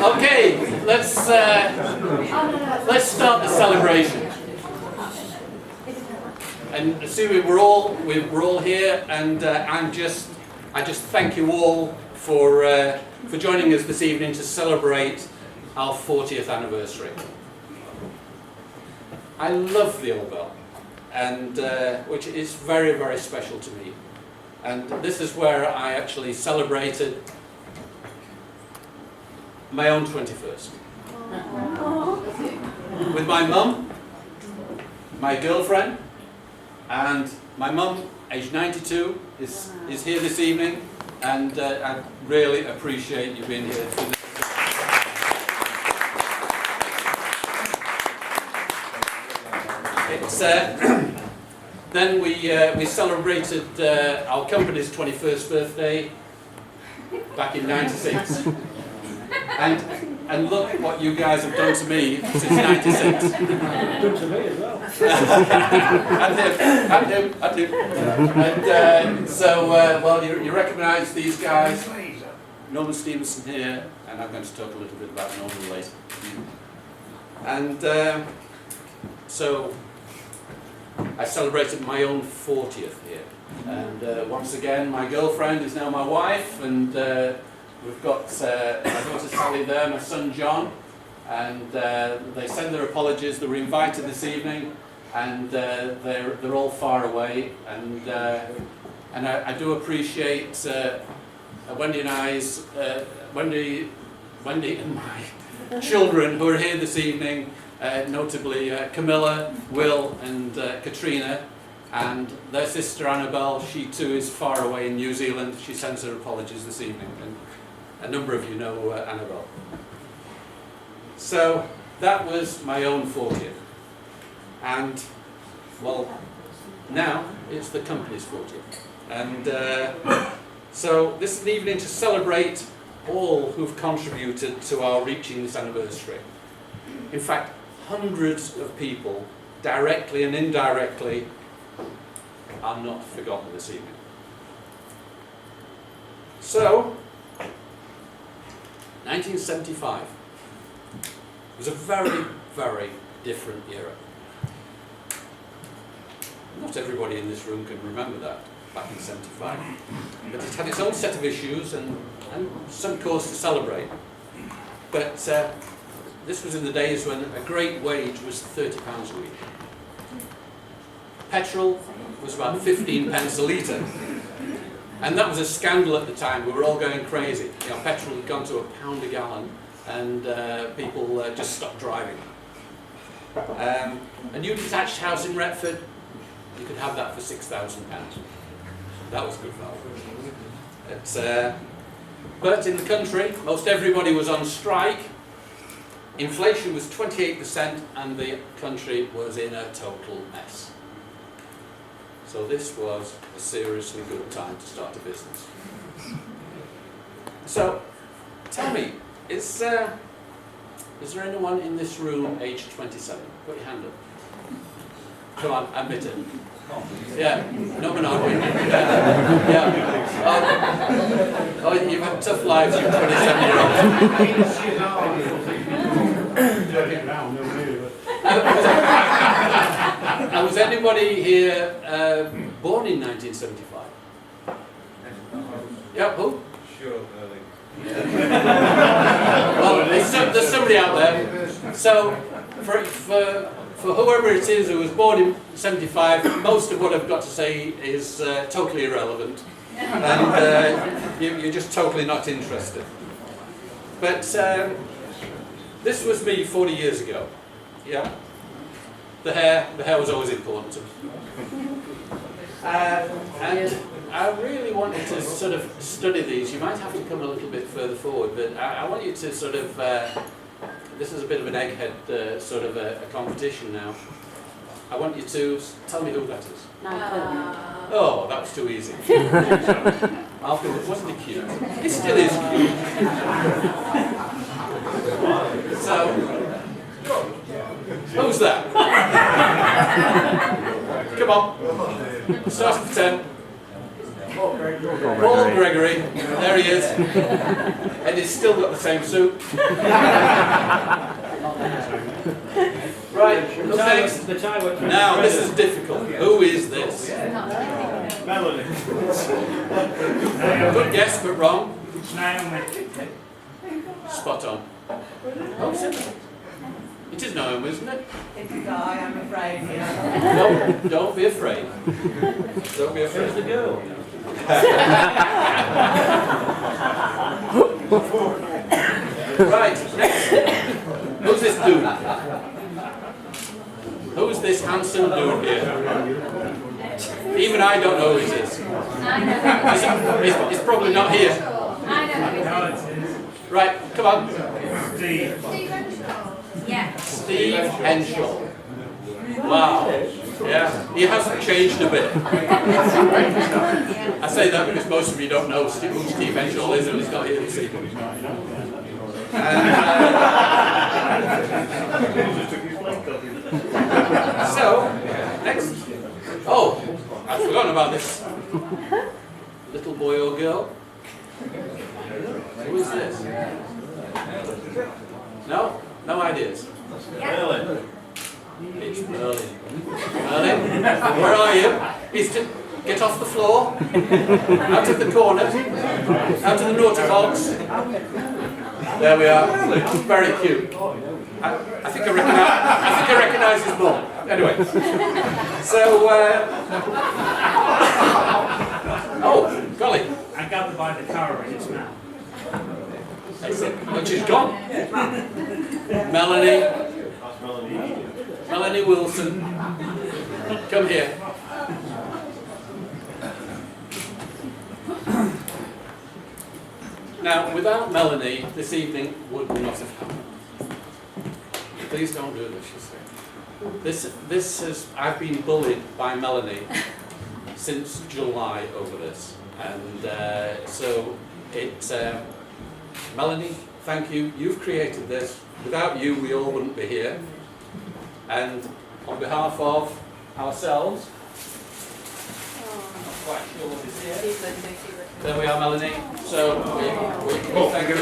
Okay, let's start the celebration. And assuming we're all here, and I just thank you all for joining us this evening to celebrate our 40th anniversary. I love the Old Bell, and which is very, very special to me. And this is where I actually celebrated my own 21st. With my mum, my girlfriend, and my mum, aged 92, is here this evening, and I really appreciate you being here for this. It's, then we celebrated our company's 21st birthday back in '96. And look what you guys have done to me since '96. Done to me as well. I do. And so, well, you recognise these guys. Norman Stevenson here, and I'm going to talk a little bit about Norman later. And so, I celebrated my own 40th here. And once again, my girlfriend is now my wife, and we've got my daughter Sally there, my son John, and they send their apologies. They were invited this evening, and they're all far away. And I do appreciate Wendy and I's Wendy and my children who are here this evening, notably Camilla, Will, and Katrina. And their sister Annabelle, she too is far away in New Zealand. She sends her apologies this evening. And a number of you know Annabelle. So that was my own 40th. And, well, now it's the company's 40th. And so this is an evening to celebrate all who've contributed to our reaching this anniversary. In fact, hundreds of people, directly and indirectly, are not forgotten this evening. So, 1975 was a very, very different era. Not everybody in this room can remember that back in '75, but it had its own set of issues and some cause to celebrate. But this was in the days when a great wage was £30 a week. Petrol was about 15 pence a litre. And that was a scandal at the time. We were all going crazy. You know, petrol had gone to £1 a gallon, and people just stopped driving. A new detached house in Retford, you could have that for £6,000. That was good value. But in the country, most everybody was on strike. Inflation was 28%, and the country was in a total mess. So this was a seriously good time to start a business. So, tell me, is there anyone in this room aged 27? Put your hand up. Come on, admit it. Yeah, no monogamy. Yeah. Oh, you've had tough lives, you 27-year-old. Was anybody here born in 1975? Yeah, who? Sure, Well, there's somebody out there. So, for whoever it is who was born in '75, most of what I've got to say is totally irrelevant, and you're just totally not interested. But this was me 40 years ago. Yeah. The hair was always important to me. And I really wanted to sort of study these. You might have to come a little bit further forward, but I want you to sort of, this is a bit of an egghead sort of a competition now. I want you to tell me who that is. Oh, that was too easy. Afterwards, wasn't it cute? It still is cute. So, who's that? Come on. Starting for 10. Paul Gregory. There he is. Eddie's still got the same suit. Right, who's next? The tie went Now, this is difficult. Who is this? Melanie. Good guess, but wrong. Naomi. Spot on. Oh, is it? It is Naomi, isn't it? It's a guy, I'm afraid. Don't be afraid. Don't be Where's the afraid. girl? Right, next. Who's this dude? Who's this handsome dude here? Even I don't know who he is. He's probably not here. Right, come on. Steve. Yeah. Steve Henshaw. Wow. Yeah, he hasn't changed a bit. I say that because most of you don't know who Steve Henshaw is, and he's not here this evening. So, next. Oh, I've forgotten about this. Little boy or girl? Who is this? No? No ideas? It's Merlin. Merlin, where are you? Get off the floor. Out of the corner. Out of the naughty box. There we are. Very cute. I think I recognise his mum. Anyway. So, oh, golly. I gathered by the car in its mouth. But she's gone. Melanie Wilson. Come here. Now, without Melanie, this evening would not have happened. Please don't do this, she said. I've been bullied by Melanie since July over this. And so it's, Melanie, thank you. You've created this. Without you, we all wouldn't be here. And on behalf of ourselves, I'm not quite sure what is here. There we are, Melanie. So we thank you.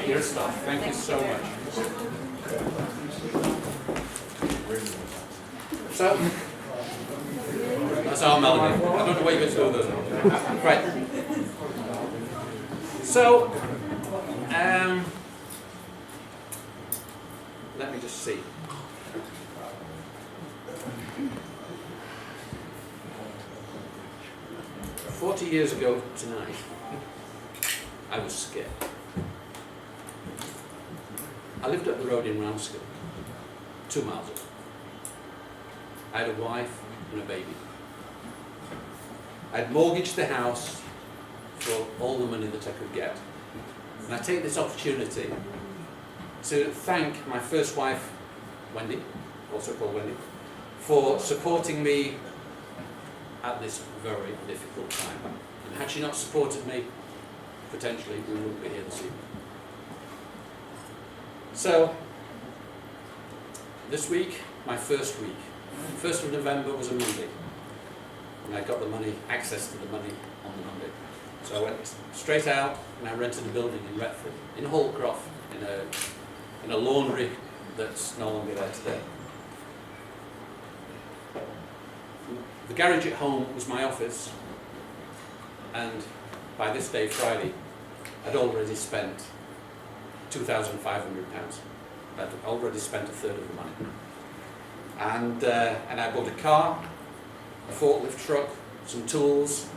Your stuff. Thank you so much. So that's our Melanie. I don't know where you're going to go. Right. So, let me just see. "40 years ago tonight, I was scared. I lived up the road in Ramsgate, 2 miles away. I had a wife and a baby. I'd mortgaged the house for all the money that I could get. And I take this opportunity to thank my first wife, Wendy, also called Wendy, for supporting me at this very difficult time. And had she not supported me, potentially we wouldn't be here this evening. So, this week, my first week, 1st of November was a Monday. And I got the money, access to the money on the Monday. So I went straight out and I rented a building in Retford, in Holcroft, in a laundry that's no longer there today. The garage at home was my office, and by this day, Friday, I'd already spent £2,500. I'd already spent a third of the money. And I bought a car, a forklift truck, some tools,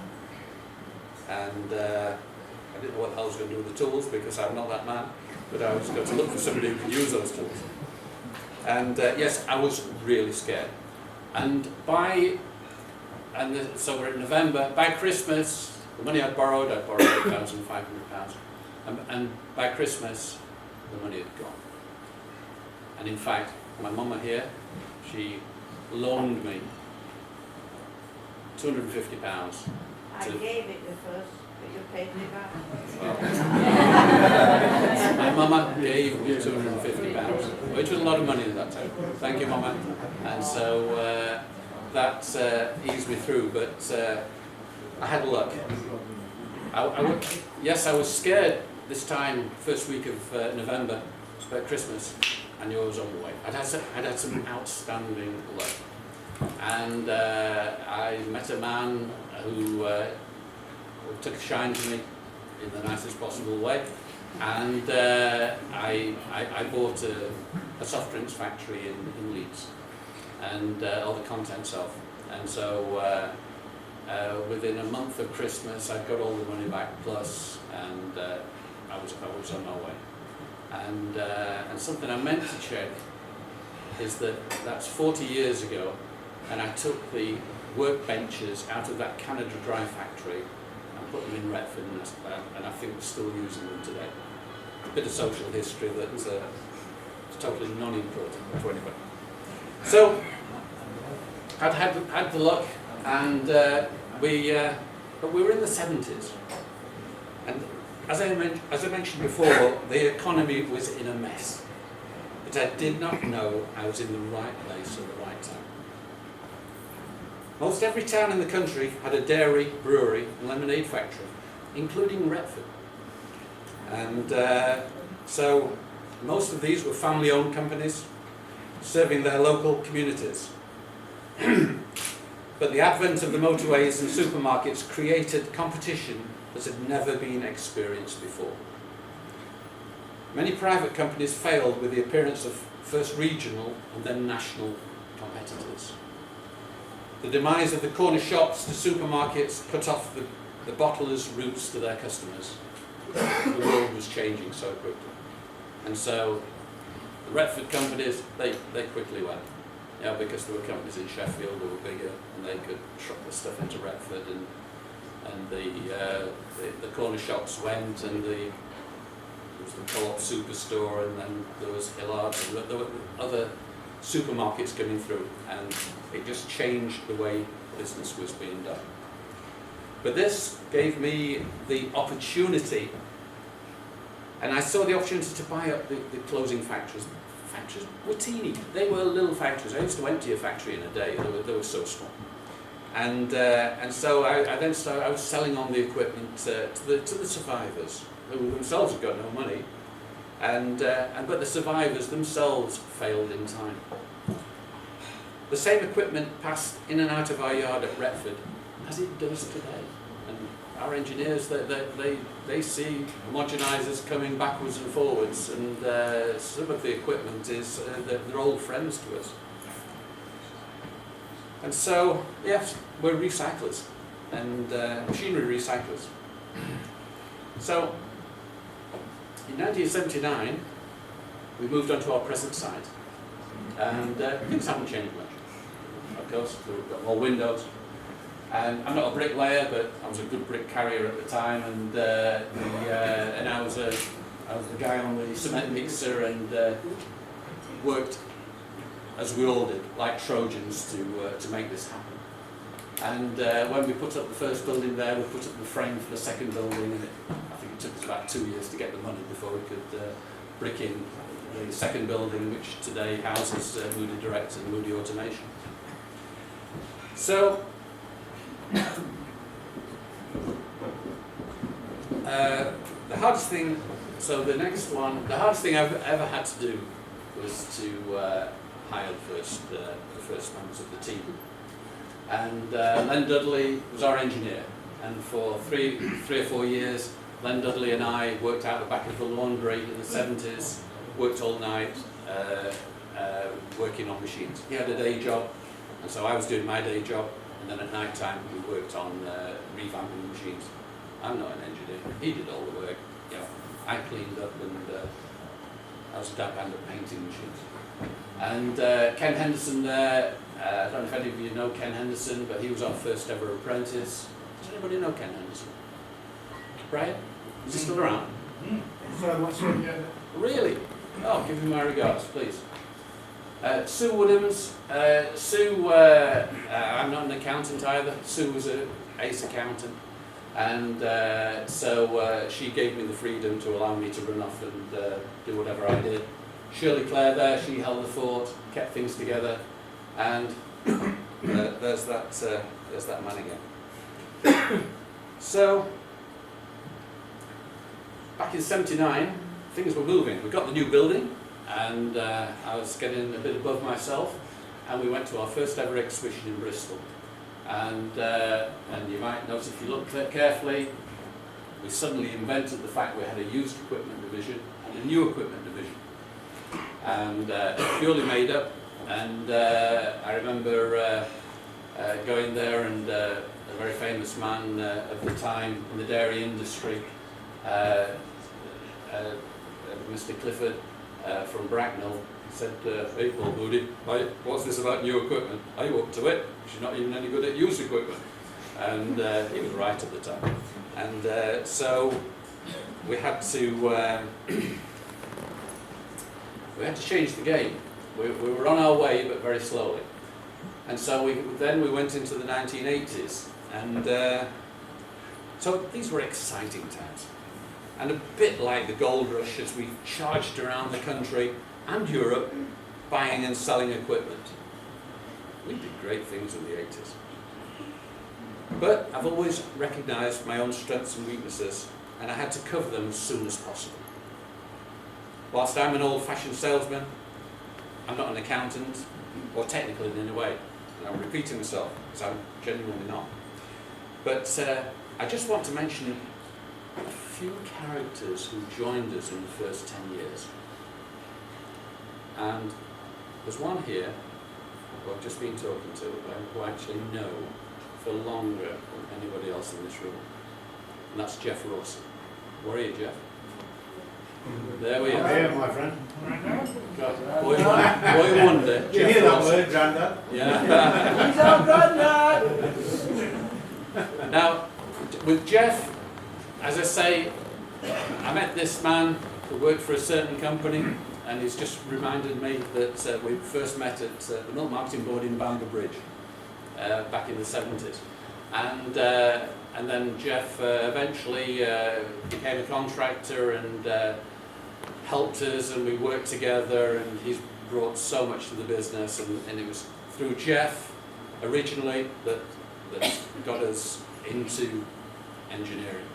and I didn't know what the hell I was going to do with the tools because I'm not that man, but I was going to look for somebody who could use those tools. And yes, I was really scared. So we're in November. By Christmas, the money I'd borrowed £8,500, and by Christmas, the money had gone. And in fact, my mama here, she loaned me £250 I gave it the first. But you're paying it back. My mama gave me £250, which was a lot of money at that time. Thank you, Mama. And so that eased me through, but I had luck. Yes, I was scared this time, first week of November, about Christmas, I knew I was on the way. I'd had some outstanding luck. And I met a man who took a shine to me in the nicest possible way. And I bought a soft drinks factory in Leeds, and all the contents of. And so within a month of Christmas, I got all the money back plus, and I was on my way. And something I meant to check is that's 40 years ago, and I took the workbenches out of that Canada Dry factory and put them in Retford, and I think we're still using them today. A bit of social history that's totally non-important to anybody. So, I'd had the luck, and but we were in the 70s, and as I mentioned before, the economy was in a mess, but I did not know I was in the right place at the right time. Most every town in the country had a dairy, brewery and lemonade factory, including Retford. And so most of these were family-owned companies serving their local communities. But the advent of the motorways and supermarkets created competition that had never been experienced before. Many private companies failed with the appearance of first regional and then national competitors. The demise of the corner shops to supermarkets cut off the bottlers' routes to their customers. The world was changing so quickly. And so the Retford companies, they quickly went. Because there were companies in Sheffield that were bigger and they could truck the stuff into Retford, and the corner shops went, and there was the Co-op Superstore, and then there was Hillard's, and there were other supermarkets coming through, and it just changed the way business was being done. But this gave me the opportunity, and I saw the opportunity to buy up the closing factories. Factories were teeny. They were little factories. I used to empty a factory in a day. They were so small. And so I then started. I was selling on the equipment to the survivors, who themselves had got no money, but the survivors themselves failed in time. The same equipment passed in and out of our yard at Retford as it does today. And our engineers, they see homogenizers coming backwards and forwards, and some of the equipment is they're old friends to us. And so, yes, we're recyclers and machinery recyclers. So, in 1979, we moved on to our present site, and things haven't changed much. Of course, we've got more windows. And I'm not a bricklayer, but I was a good brick carrier at the time, and I was the guy on the cement mixer, and worked as we all did, like Trojans, to make this happen. And when we put up the first building there, we put up the frame for the second building, and I think it took us about 2 years to get the money before we could brick in the second building, which today houses Moody Direct and Moody Automation. So, the hardest thing I've ever had to do was to hire the first members of the team. And Len Dudley was our engineer, and for three or 4 years, Len Dudley and I worked out the back of the laundry in the 70s, worked all night, working on machines. He had a day job, and so I was doing my day job, and then at night time we worked on revamping the machines. I'm not an engineer, he did all the work. I cleaned up, and I was a dab hand at painting machines. And Ken Henderson there, I don't know if any of you know Ken Henderson, but he was our first ever apprentice. Does anybody know Ken Henderson? Brian? Is he still around? Really? Oh, give him my regards, please. Sue Woodhams. Sue, I'm not an accountant either. Sue was an ace accountant. And so she gave me the freedom to allow me to run off and do whatever I did. Shirley Clare there, she held the fort, kept things together, and there's that man again. So, back in '79, things were moving. We got the new building, and I was getting a bit above myself, and we went to our first ever exhibition in Bristol. And you might notice if you look carefully, we suddenly invented the fact we had a used equipment division and a new equipment division. And purely made up. And I remember going there, and a very famous man of the time in the dairy industry, Mr. Clifford from Bracknell, said, "Hey, Paul Moody, what's this about new equipment? Are you up to it? She's not even any good at used equipment." And he was right at the time. And so we had to change the game. We were on our way, but very slowly. And so we went into the 1980s, and so these were exciting times. And a bit like the gold rush as we charged around the country and Europe, buying and selling equipment. We did great things in the 80s. But I've always recognised my own strengths and weaknesses, and I had to cover them as soon as possible. Whilst I'm an old-fashioned salesman, I'm not an accountant, or technical in any way. And I'm repeating myself, because I'm genuinely not. But I just want to mention a few characters who joined us in the first 10 years. And there's one here who I've just been talking to, who I actually know for longer than anybody else in this room. And that's Jeff Rawson. Where are you, Jeff? There we are. I'm here, my friend. God, boy wonder. You hear that word, Grandad? Yeah. He's our Grandad! Now, with Jeff, as I say, I met this man who worked for a certain company, and he's just reminded me that we first met at the Milk Marketing Board in Bamber Bridge back in the 70s. And then Jeff eventually became a contractor and helped us, and we worked together, and he's brought so much to the business, and it was through Jeff originally that got us into engineering.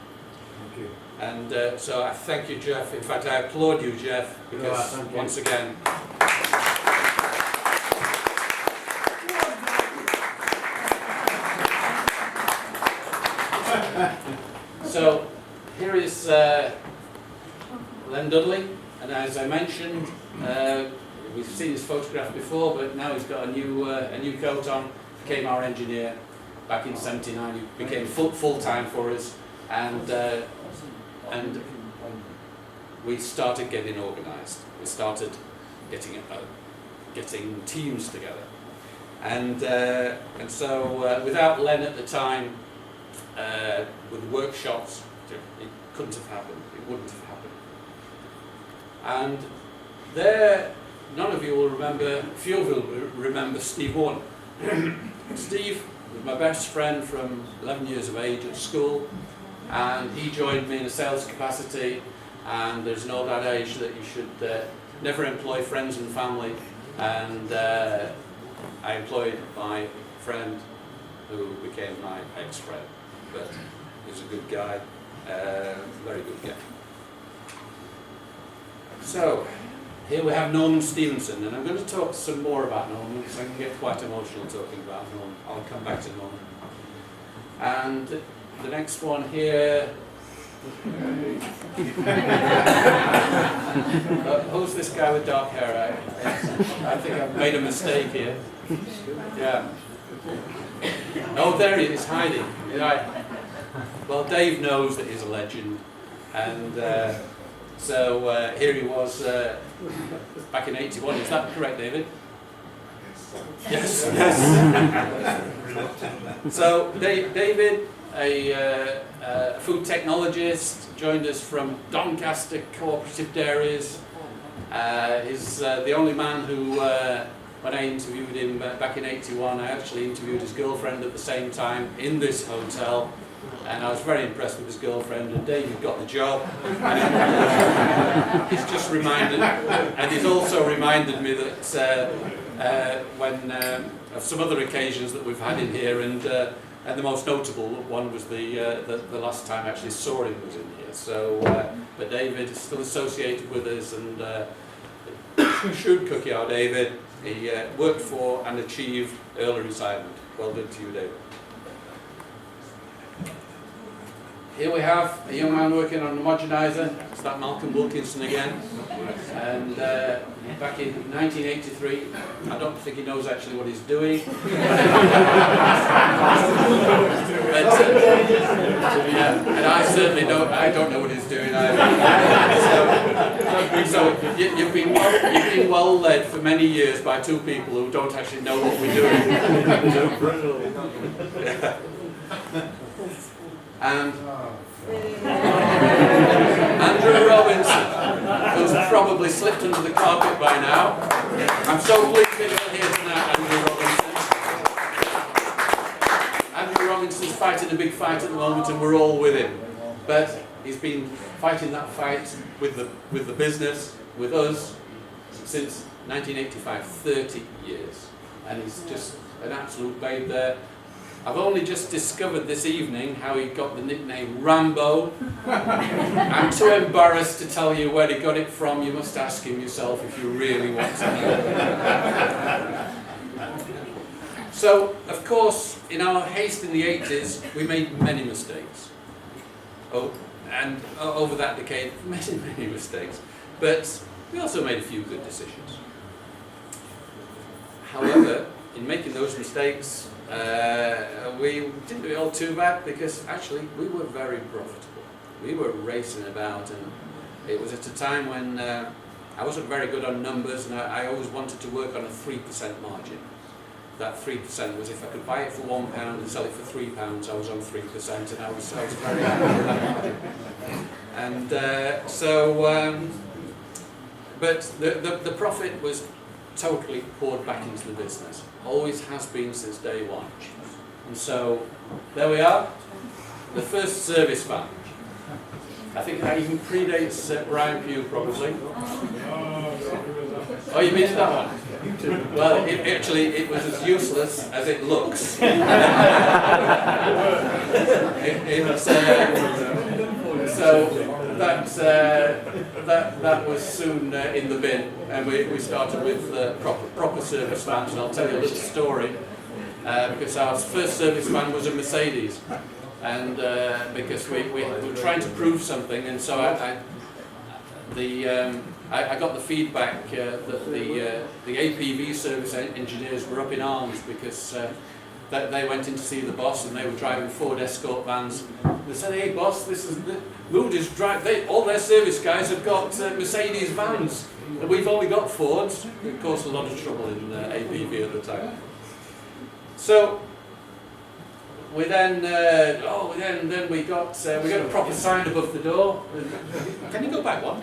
Thank you. And so I thank you, Jeff. In fact, I applaud you, Jeff, because Thank you. once again, so here is Len Dudley, and as I mentioned, we've seen his photograph before, but now he's got a new coat on. Became our engineer back in '79. He became full time for us, and we started getting organised. We started getting teams together, and so without Len at the time, with workshops, it couldn't have happened. It wouldn't have happened. And there, none of you will remember. Few of you will remember Steve Warner. Steve was my best friend from 11 years of age at school, and he joined me in a sales capacity. And there's an old adage that you should never employ friends and family, and I employed my friend who became my ex-friend, but he's a good guy, very good guy. So here we have Norman Stevenson, and I'm going to talk some more about Norman because I can get quite emotional talking about Norman. I'll come back to Norman. And the next one here. Who's this guy with dark hair? I think I've made a mistake here. Yeah. Oh, there he is, hiding. Right. Well, Dave knows that he's a legend, and so here he was back in '81. Is that correct, David? Yes. Yes. So David, a food technologist, joined us from Doncaster Cooperative Dairies. He's the only man who, when I interviewed him back in '81, I actually interviewed his girlfriend at the same time in this hotel. And I was very impressed with his girlfriend, and David got the job. And he's just reminded, and he's also reminded me that when of some other occasions that we've had in here, and the most notable one was the last time actually Soaring was in here. So, but David is still associated with us, and shrewd cookie, our David. He worked for and achieved early retirement. Well done to you, David. Here we have a young man working on a homogenizer. It's that Malcolm Wilkinson again. And back in 1983, I don't think he knows actually what he's doing. But, and I certainly don't know what he's doing either. So you've been well led for many years by two people who don't actually know what we're doing. And Andrew Robinson, who's probably slipped under the carpet by now. I'm so pleased that you're here tonight, Andrew Robinson. Andrew Robinson's fighting a big fight at the moment, and we're all with him. But he's been fighting that fight with the business, with us, since 1985, 30 years. And he's just an absolute babe there. I've only just discovered this evening how he got the nickname Rambo. I'm too embarrassed to tell you where he got it from. You must ask him yourself if you really want to know. So, of course, in our haste in the 80s, we made many mistakes. And over that decade, many mistakes. But we also made a few good decisions. However, in making those mistakes, we didn't do it all too bad, because actually we were very profitable. We were racing about, and it was at a time when I wasn't very good on numbers, and I always wanted to work on a 3% margin. That 3% was if I could buy it for £1 and sell it for £3, I was on 3%, and I was very happy with that margin. And but the profit was totally poured back into the business. Always has been since day one. And so, there we are, the first service van. I think that even predates Brian Pugh, probably. Oh, you been to that one? Well, it was as useless as it looks. So that was soon in the bin, and we started with proper service vans. And I'll tell you a little story, because our first service van was a Mercedes, and because we were trying to prove something, and so I got the feedback that the APV service engineers were up in arms, because they went in to see the boss, and they were driving Ford Escort vans. They said, "Hey boss, this is Moody's all their service guys have got Mercedes vans, and we've only got Fords." It caused a lot of trouble in APV at the time. So we then we got a proper sign above the door. Can you go back one?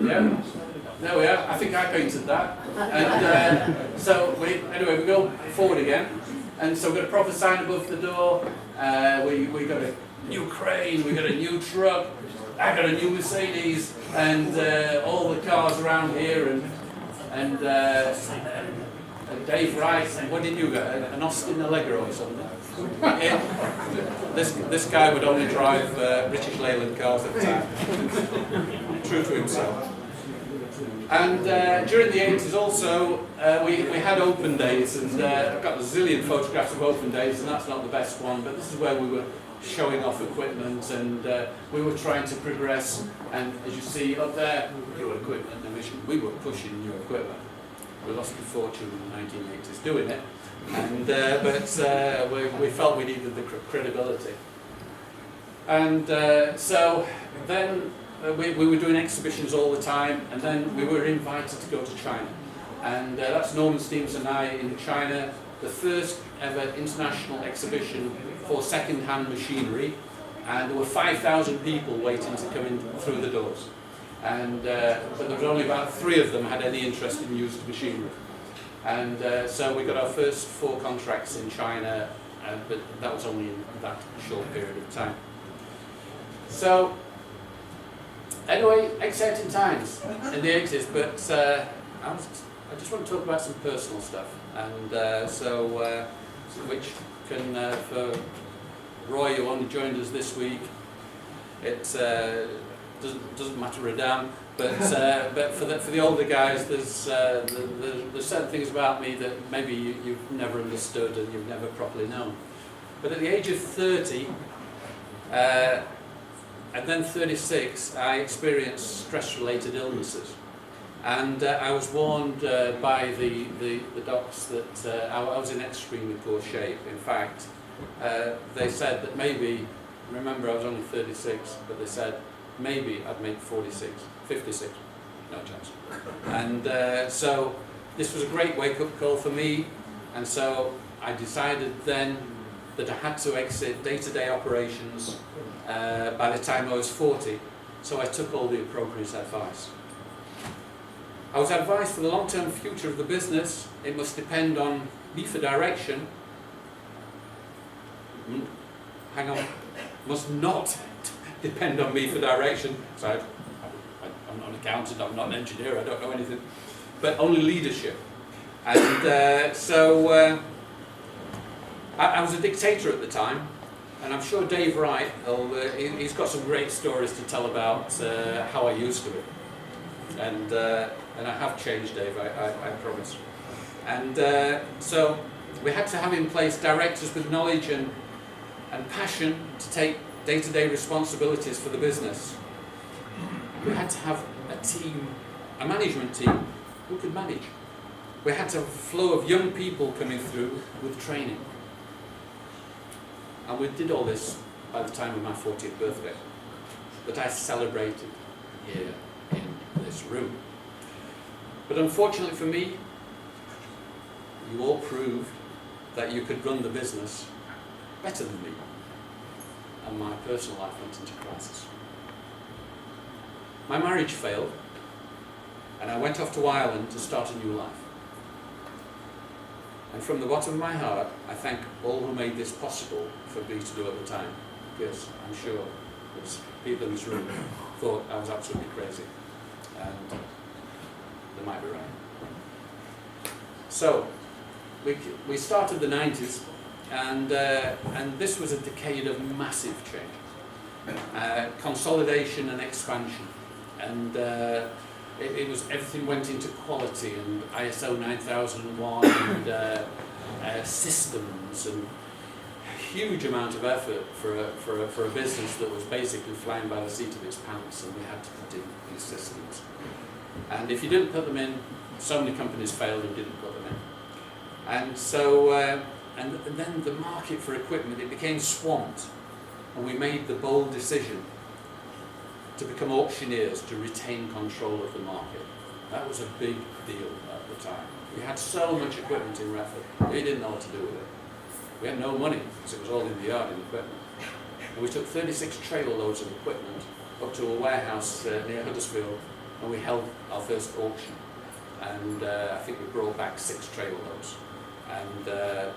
Yeah. There we are. I think I painted that. And so we go forward again, and so we got a proper sign above the door. We got a new crane, we got a new truck, I got a new Mercedes, and all the cars around here, and Dave Wright. What did you get? An Austin Allegro or something? This guy would only drive British Leyland cars at the time. True to himself. And during the 80s also, we had open days, and I've got a zillion photographs of open days, and that's not the best one, but this is where we were showing off equipment, and we were trying to progress, and as you see up there, new equipment, we were pushing new equipment. We lost a fortune in the 1980s doing it, and but we felt we needed the credibility. And so then we were doing exhibitions all the time, and then we were invited to go to China. And that's Norman Steams and I in China, the first ever international exhibition for second-hand machinery, and there were 5,000 people waiting to come in through the doors. And but there was only about 3 of them had any interest in used machinery. And so we got our first 4 contracts in China, but that was only in that short period of time. So, anyway, exciting times in the 80s, but I just want to talk about some personal stuff, and which can, for Roy, who only joined us this week, it doesn't matter a damn, but for the older guys, there's certain things about me that maybe you've never understood and you've never properly known. But at the age of 30, and then 36, I experienced stress-related illnesses. And I was warned by the docs that I was in extremely poor shape. In fact, they said that maybe, remember I was only 36, but they said maybe I'd make 46, 56, no chance. And so this was a great wake-up call for me, and so I decided then that I had to exit day-to-day operations by the time I was 40, so I took all the appropriate advice. I was advised for the long-term future of the business, it must depend on me for direction. Hang on, must not depend on me for direction. So I'm not an accountant, I'm not an engineer, I don't know anything, but only leadership. And I was a dictator at the time, and I'm sure Dave Wright, he's got some great stories to tell about how I used to be. And I have changed, Dave, I promise. And so we had to have in place directors with knowledge and passion to take day-to-day responsibilities for the business. We had to have a team, a management team, who could manage. We had to have a flow of young people coming through with training. And we did all this by the time of my 40th birthday, that I celebrated here in this room. But unfortunately for me, you all proved that you could run the business better than me, and my personal life went into crisis. My marriage failed, and I went off to Ireland to start a new life. And from the bottom of my heart, I thank all who made this possible for me to do at the time, because I'm sure there's people in this room thought I was absolutely crazy, and they might be right. So, we started the 90s, and this was a decade of massive change, consolidation and expansion, and it was, everything went into quality and ISO 9001 and systems, and a huge amount of effort for a business that was basically flying by the seat of its pants, and we had to put in these systems. And if you didn't put them in, so many companies failed who didn't put them in. And so, and then the market for equipment, it became swamped, and we made the bold decision to become auctioneers, to retain control of the market. That was a big deal at the time. We had so much equipment in Retford, we didn't know what to do with it. We had no money, because it was all in the yard in equipment. And we took 36 trailer loads of equipment up to a warehouse near Huddersfield, and we held our first auction. And I think we brought back 6 trailer loads. And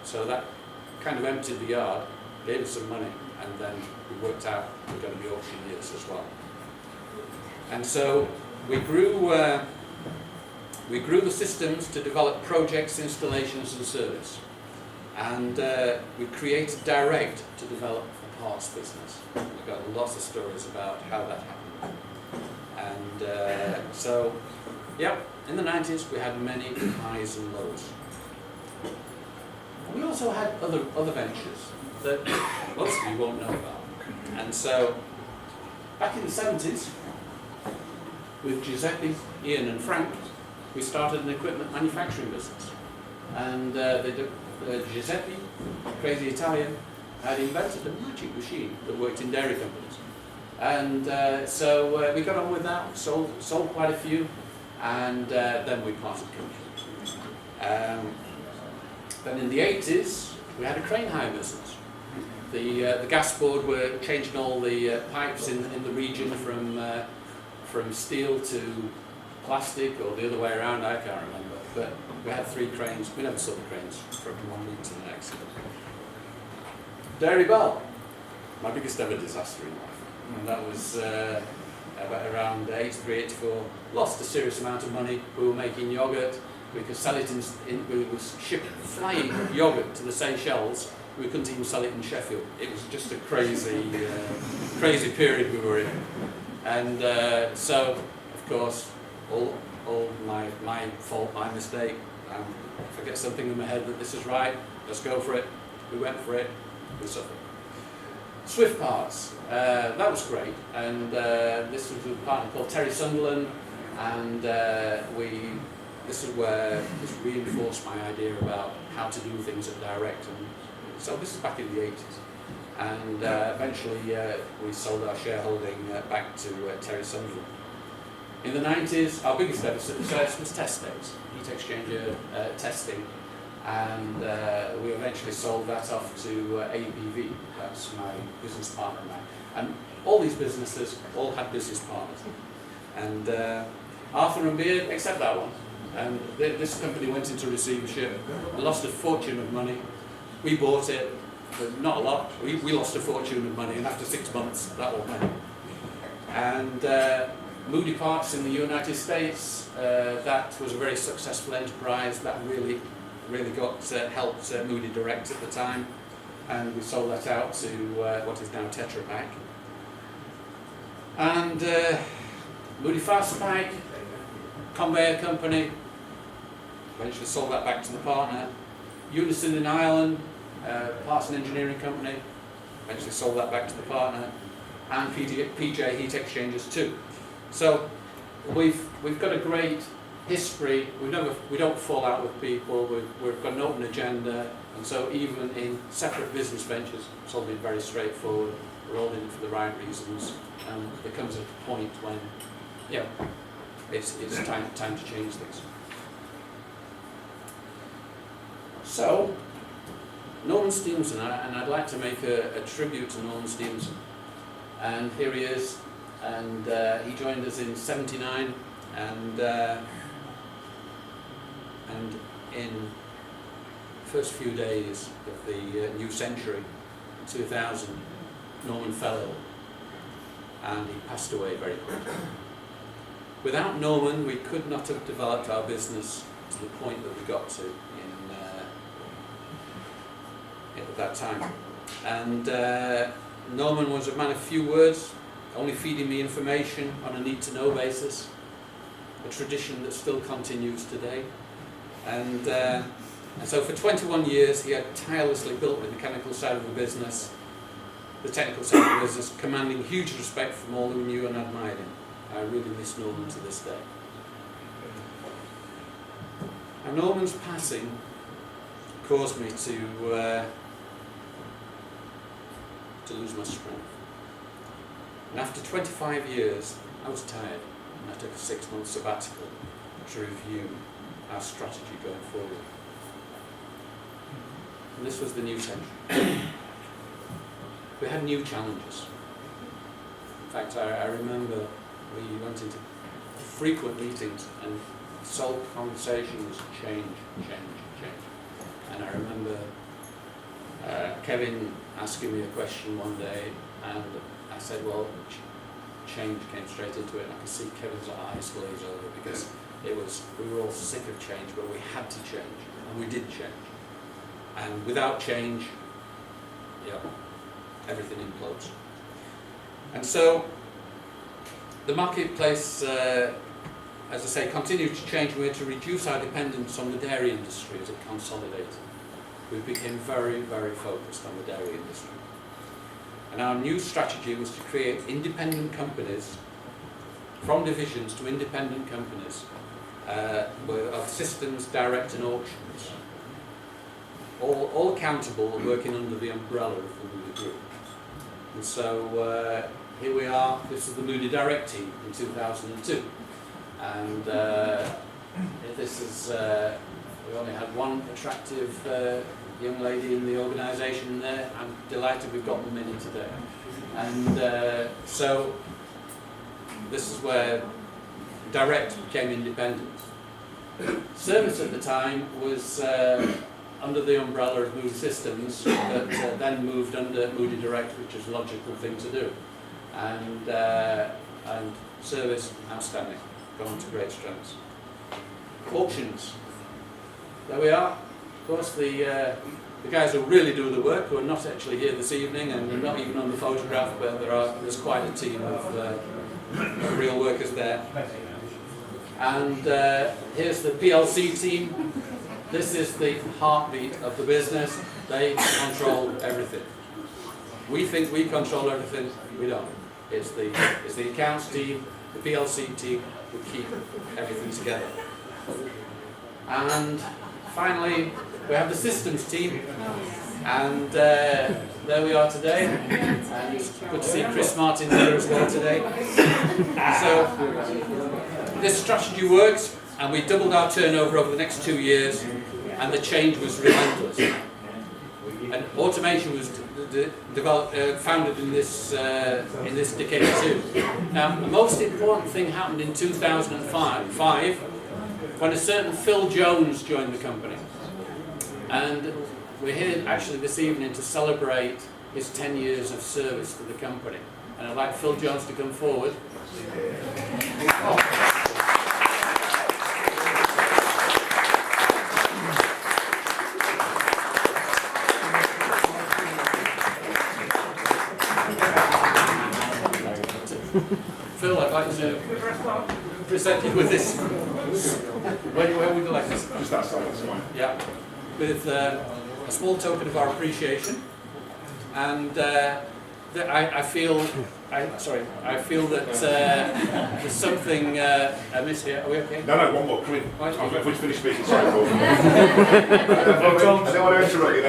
so that kind of emptied the yard, gave us some money, and then we worked out we were going to be auctioneers as well. And so we grew the systems to develop projects, installations and service. And we created Direct to develop a parts business. We've got lots of stories about how that happened. And so, yep, in the 90s we had many highs and lows. And we also had other ventures that most of you won't know about. And so, back in the 70s, with Giuseppe, Ian and Frank, we started an equipment manufacturing business. And Giuseppe, crazy Italian, had invented a magic machine that worked in dairy companies. And so we got on with that, sold quite a few, and then we parted company. Then in the 80s, we had a crane hire business. The gas board were changing all the pipes in the region from steel to plastic, or the other way around, I can't remember. But we had 3 cranes. We never saw the cranes from one week to the next. Dairy Bell, my biggest ever disaster in life. And that was about around 83, 84. Lost a serious amount of money. We were making yoghurt. We could sell it we would ship flying yoghurt to the Seychelles. We couldn't even sell it in Sheffield. It was just a crazy, crazy period we were in. And so, of course, all my fault, my mistake. If I get something in my head that this is right, let's go for it. We went for it. We suffered. Swift Parts, that was great. And this was with a partner called Terry Sunderland, and this is where this reinforced my idea about how to do things at direct. And so this is back in the 80s. And eventually we sold our shareholding back to Terry Sunderland. In the 90s, our biggest ever success was test days, heat exchanger testing. And we eventually sold that off to ABV. That's my business partner now. And all these businesses all had business partners. And Arthur and Beard, except that one. And this company went into receivership, lost a fortune of money. We bought it, but not a lot. We lost a fortune of money, and after 6 months, that all went. And Moody Parts in the United States, that was a very successful enterprise. That really got helped Moody Direct at the time, and we sold that out to what is now Tetra Pak. And Moody Fastpack, conveyor company, eventually sold that back to the partner. Unison in Ireland, parts and engineering company, eventually sold that back to the partner. And PJ Heat Exchangers too. So we've got a great history. We don't fall out with people. We've got an open agenda, and so even in separate business ventures, it's all been very straightforward. We're all in it for the right reasons, and there comes a point when, it's time to change things. So, Norman Stevenson, and I'd like to make a tribute to Norman Stevenson. And here he is, and he joined us in '79, and in the first few days of the new century, 2000, Norman fell ill, and he passed away very quickly. Without Norman, we could not have developed our business to the point that we got to at that time. And Norman was a man of few words, only feeding me information on a need-to-know basis, a tradition that still continues today. And so for 21 years he had tirelessly built the mechanical side of the business, the technical side of the business, commanding huge respect from all who knew and admired him. I really miss Norman to this day. And Norman's passing caused me to lose my strength. And after 25 years, I was tired, and I took a 6-month sabbatical to review our strategy going forward. And this was the new century. We had new challenges. In fact, I remember we went into frequent meetings, and the sole conversation was change. And I remember Kevin asking me a question one day, and I said, well, change came straight into it, and I could see Kevin's eyes glaze over, because we were all sick of change, but we had to change, and we did change. And without change, everything implodes. And so the marketplace, as I say, continued to change. We had to reduce our dependence on the dairy industry as it consolidated. We became very, very focused on the dairy industry. And our new strategy was to create independent companies, from divisions to independent companies, of systems, direct and auctions, all accountable and working under the umbrella of the Moody Group. And so here we are. This is the Moody Direct team in 2002, and this is we only had one attractive young lady in the organisation there. I'm delighted we've got them in today. And so this is where Direct became independent. Service at the time was under the umbrella of Moody Systems, but then moved under Moody Direct, which is a logical thing to do. And service, outstanding, gone to great strengths. Auctions. There we are. Of course, the guys who really do the work, who are not actually here this evening and are not even on the photograph, but there's quite a team of real workers there. And here's the PLC team. This is the heartbeat of the business. They control everything. We think we control everything. We don't. It's the accounts team, the PLC team who keep everything together. And finally, we have the systems team. And there we are today. And it's good to see Chris Martin here as well today. So this strategy works, and we doubled our turnover over the next 2 years, and the change was relentless. And automation was founded in this decade too. Now, the most important thing happened in 2005 when a certain Phil Jones joined the company. And we're here actually this evening to celebrate his 10 years of service to the company. And I'd like Phil Jones to come forward. Phil, I'd like to present you with this. Where would you like this? Just that side, that's fine. Yeah, with a small token of our appreciation, and I feel that there's something amiss here. Are we okay? No, one more. Come in. Right. I'm going to finish speaking. Sorry, Paul. I don't want to interrupt you.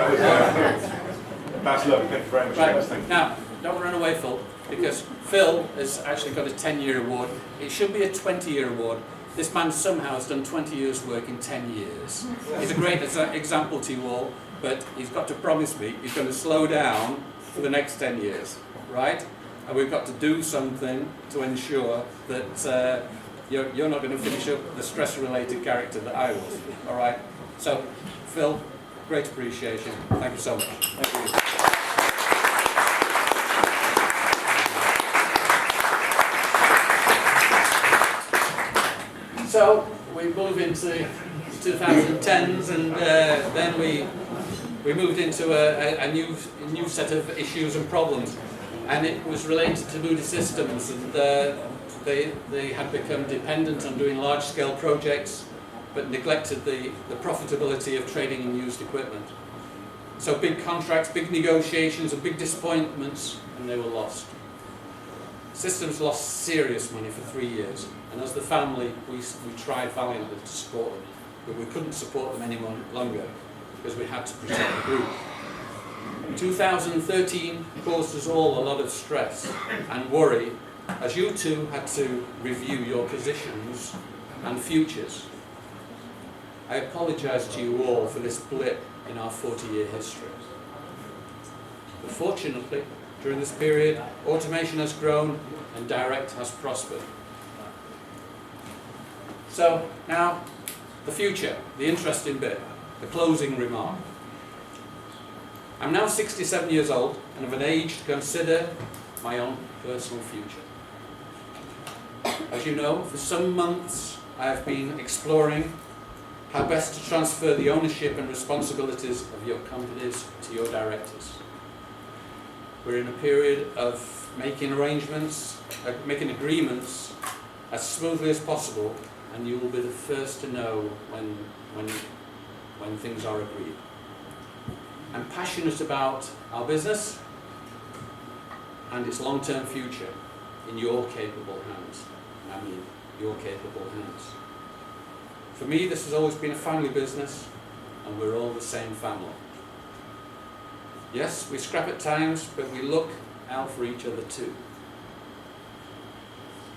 That's lovely. Thank you very much. Right. Yes, thank you. Now, don't run away, Phil, because Phil has actually got a 10-year award. It should be a 20-year award. This man somehow has done 20 years' work in 10 years. He's a great example to you all, but he's got to promise me he's going to slow down for the next 10 years, right? And we've got to do something to ensure that you're not going to finish up the stress-related character that I was, all right? So, Phil, great appreciation. Thank you so much. Thank you. So we move into 2010s, and then we moved into a new set of issues and problems, and it was related to Moody Systems, and they had become dependent on doing large-scale projects, but neglected the profitability of trading in used equipment. So big contracts, big negotiations, and big disappointments, and they were lost. Systems lost serious money for 3 years, and as the family, we tried valiantly to support them, but we couldn't support them any longer because we had to protect the group. 2013 caused us all a lot of stress and worry, as you two had to review your positions and futures. I apologise to you all for this blip in our 40-year history. But fortunately, during this period, automation has grown and direct has prospered. So now, the future, the interesting bit, the closing remark. I'm now 67 years old and of an age to consider my own personal future. As you know, for some months I have been exploring how best to transfer the ownership and responsibilities of your companies to your directors. We're in a period of making arrangements, making agreements as smoothly as possible, and you will be the first to know when things are agreed. I'm passionate about our business and its long-term future in your capable hands. I mean, your capable hands. For me, this has always been a family business, and we're all the same family. Yes, we scrap at times, but we look out for each other too.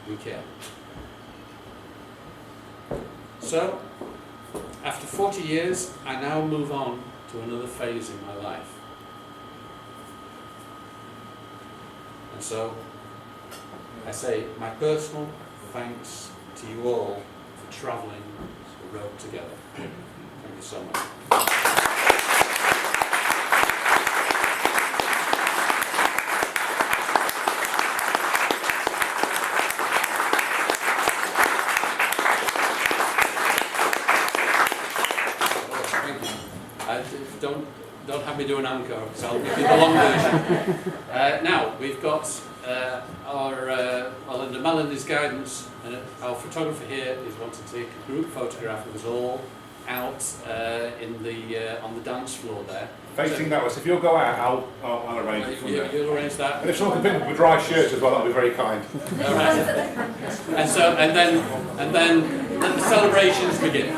We care. So, after 40 years, I now move on to another phase in my life. And so, I say my personal thanks to you all for travelling the road together. Thank you so much. don't have me do an encore, so I'll give you the long version. Now we've got well, under Melanie's guidance, our photographer here is wanting to take a group photograph of us all out on the dance floor there. Facing that way, so if you'll go out, I'll arrange it from there. You'll arrange that. And if someone can pick up with dry shirts as well, that'll be very kind. All right. And then the celebrations begin.